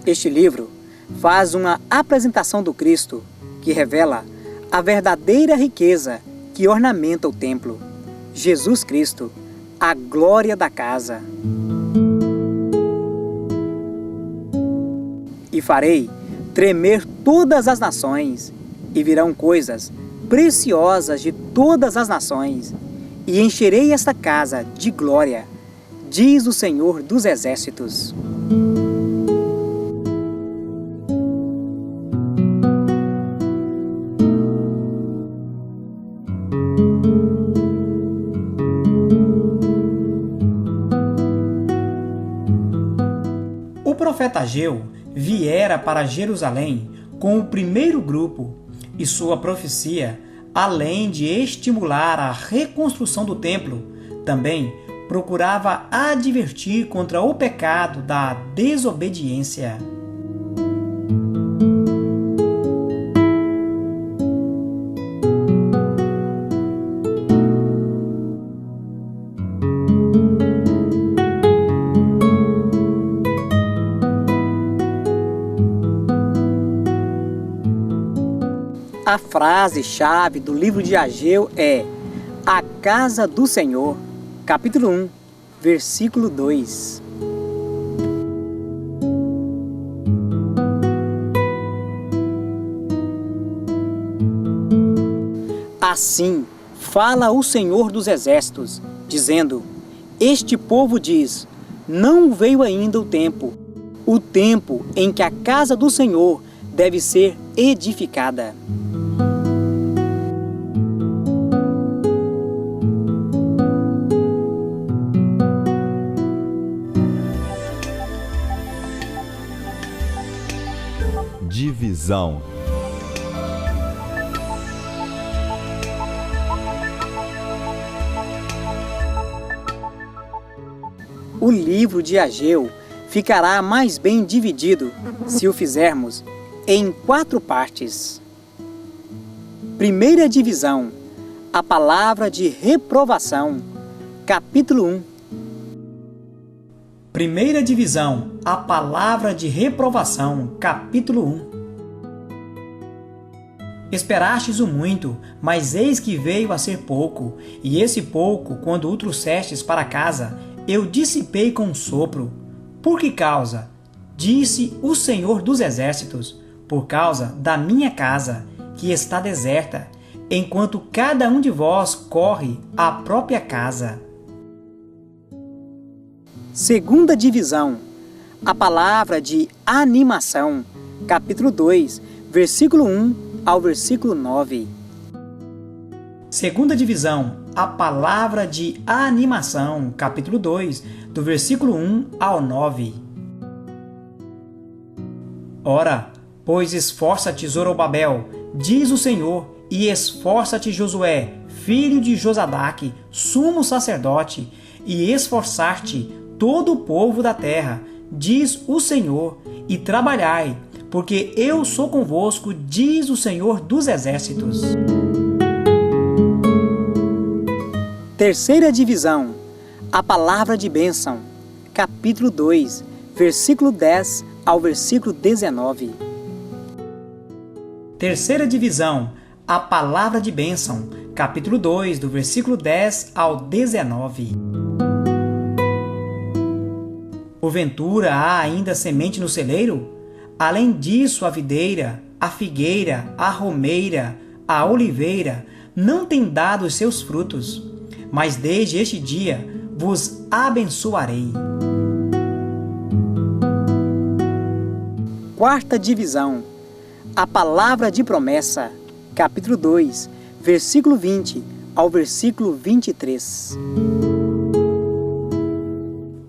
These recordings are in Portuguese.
Este livro faz uma apresentação do Cristo que revela a verdadeira riqueza que ornamenta o templo. Jesus Cristo, a glória da casa. E farei tremer todas as nações, e virão coisas preciosas de todas as nações, e encherei esta casa de glória, diz o Senhor dos Exércitos. O profeta Ageu viera para Jerusalém com o primeiro grupo, e sua profecia, além de estimular a reconstrução do templo, também procurava advertir contra o pecado da desobediência. A frase-chave do livro de Ageu é a casa do Senhor, capítulo 1, versículo 2. Assim fala o Senhor dos Exércitos, dizendo: este povo diz, não veio ainda o tempo em que a casa do Senhor deve ser edificada. Divisão. O livro de Ageu ficará mais bem dividido se o fizermos em 4 partes. Primeira divisão, a palavra de reprovação, capítulo 1. Primeira divisão, a palavra de reprovação, capítulo 1. Esperastes o muito, mas eis que veio a ser pouco, e esse pouco, quando o trouxestes para casa, eu dissipei com um sopro. Por que causa? Disse o Senhor dos Exércitos, por causa da minha casa, que está deserta, enquanto cada um de vós corre à própria casa. Segunda divisão, a palavra de animação, capítulo 2, versículo 1 ao versículo 9. Segunda divisão, a palavra de animação, capítulo 2, do versículo 1 ao 9. Ora, pois esforça-te, Zorobabel, diz o Senhor, e esforça-te, Josué, filho de Josadaque, sumo sacerdote, e esforçar-te todo o povo da terra, diz o Senhor, e trabalhai, porque eu sou convosco, diz o Senhor dos Exércitos. Terceira divisão, a palavra de bênção, capítulo 2, versículo 10 ao versículo 19. Terceira divisão, a palavra de bênção, capítulo 2, do versículo 10 ao 19. Porventura há ainda semente no celeiro? Além disso, a videira, a figueira, a romeira, a oliveira não têm dado os seus frutos, mas desde este dia vos abençoarei. Quarta divisão, a palavra de promessa, capítulo 2, versículo 20 ao versículo 23.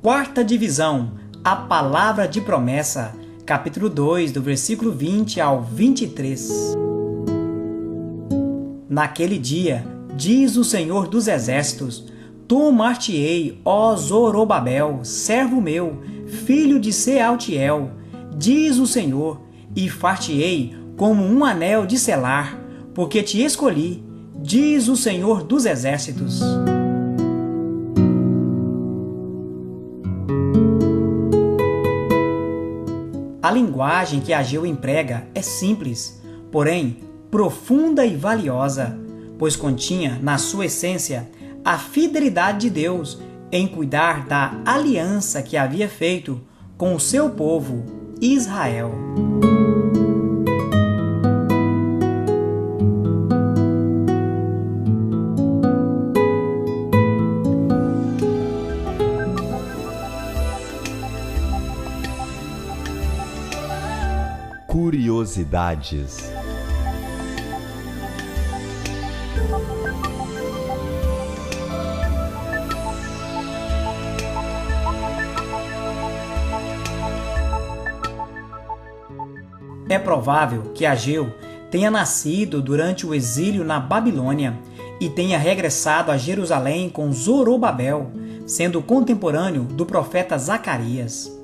Quarta divisão, a palavra de promessa, capítulo 2, do versículo 20 ao 23. Naquele dia, diz o Senhor dos Exércitos, tomar-te-ei, ó Zorobabel, servo meu, filho de Sealtiel, diz o Senhor, e far-te-ei como um anel de selar, porque te escolhi, diz o Senhor dos Exércitos. A linguagem que Ageu emprega é simples, porém profunda e valiosa, pois continha, na sua essência, a fidelidade de Deus em cuidar da aliança que havia feito com o seu povo, Israel. Curiosidades. É provável que Ageu tenha nascido durante o exílio na Babilônia e tenha regressado a Jerusalém com Zorobabel, sendo contemporâneo do profeta Zacarias.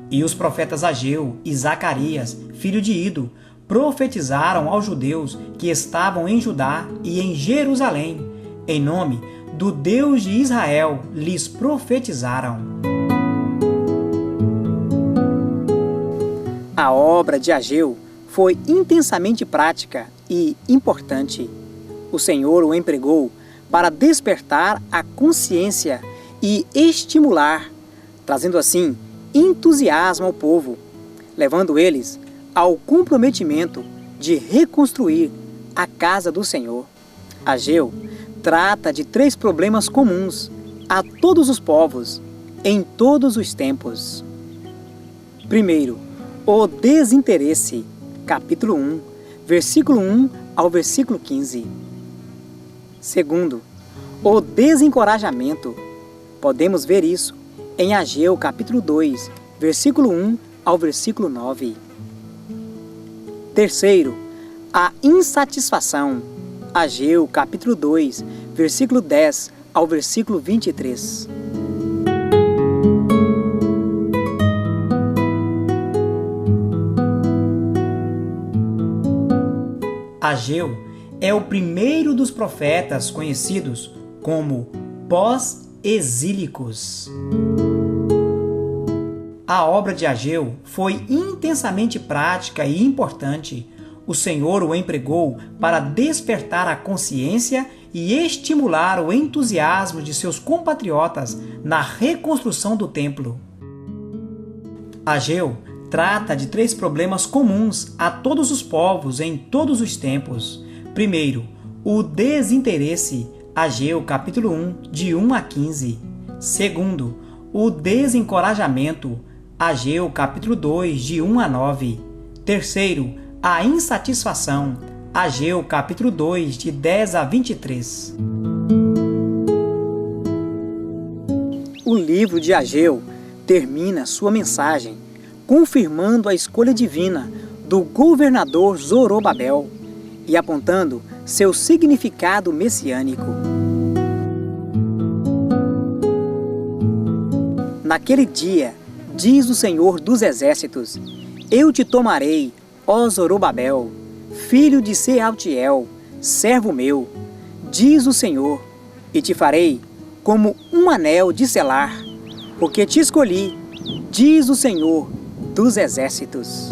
E os profetas Ageu e Zacarias, filho de Ido, profetizaram aos judeus que estavam em Judá e em Jerusalém. Em nome do Deus de Israel, lhes profetizaram. A obra de Ageu foi intensamente prática e importante. O Senhor o empregou para despertar a consciência e estimular, trazendo assim entusiasmo ao povo, levando eles ao comprometimento de reconstruir a casa do Senhor. Ageu trata de 3 problemas comuns a todos os povos, em todos os tempos. Primeiro, o desinteresse, capítulo 1, versículo 1 ao versículo 15. Segundo, o desencorajamento. Podemos ver isso em Ageu, capítulo 2, versículo 1 ao versículo 9. Terceiro, a insatisfação. Ageu, capítulo 2, versículo 10 ao versículo 23. Ageu é o primeiro dos profetas conhecidos como pós-exílicos. A obra de Ageu foi intensamente prática e importante. O Senhor o empregou para despertar a consciência e estimular o entusiasmo de seus compatriotas na reconstrução do templo. Ageu trata de 3 problemas comuns a todos os povos em todos os tempos. Primeiro, o desinteresse, Ageu capítulo 1, de 1 a 15. Segundo, o desencorajamento, Ageu capítulo 2, de 1 a 9. Terceiro, a insatisfação, Ageu capítulo 2, de 10 a 23. O livro de Ageu termina sua mensagem confirmando a escolha divina do governador Zorobabel e apontando seu significado messiânico. Naquele dia, diz o Senhor dos Exércitos, eu te tomarei, ó Zorobabel, filho de Sealtiel, servo meu, diz o Senhor, e te farei como um anel de selar, porque te escolhi, diz o Senhor dos Exércitos.